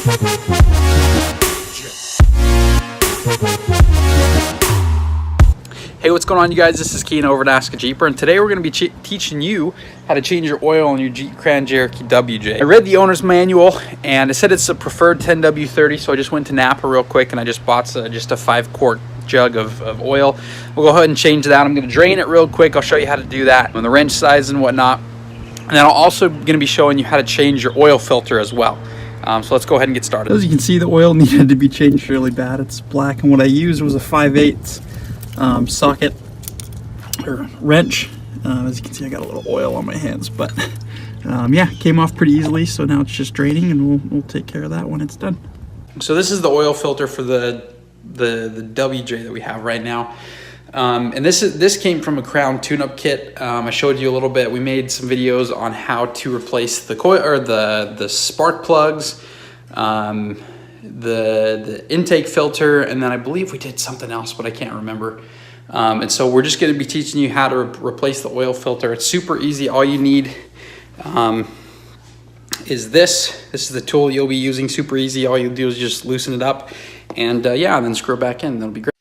Hey, what's going on, you guys? This is Keen over at AskaJeeper, and today we're going to be teaching you how to change your oil on your Jeep Cherokee WJ. I read the owner's manual, and it said it's a preferred 10W30, so I just went to Napa real quick, and I just bought just a 5-quart jug of oil. We'll go ahead and change that. I'm going to drain it real quick. I'll show you how to do that, and the wrench size and whatnot. And then I'm also going to be showing you how to change your oil filter as well. So let's go ahead and get started. As you can see, the oil needed to be changed really bad. It's black, and what I used was a 5/8 socket or wrench. As you can see, I got a little oil on my hands, but yeah, came off pretty easily. So now it's just draining, and we'll take care of that when it's done. So this is the oil filter for the WJ that we have right now, and this came from a Crown tune-up kit. I showed you a little bit. We made some videos on how to replace the coil or the spark plugs, the intake filter, and then I believe we did something else, but I can't remember. And so we're just going to be teaching you how to replace the oil filter. It's super easy. All you need is this. This is the tool you'll be using. Super easy. All you do is just loosen it up, and yeah, and then screw it back in. That'll be great.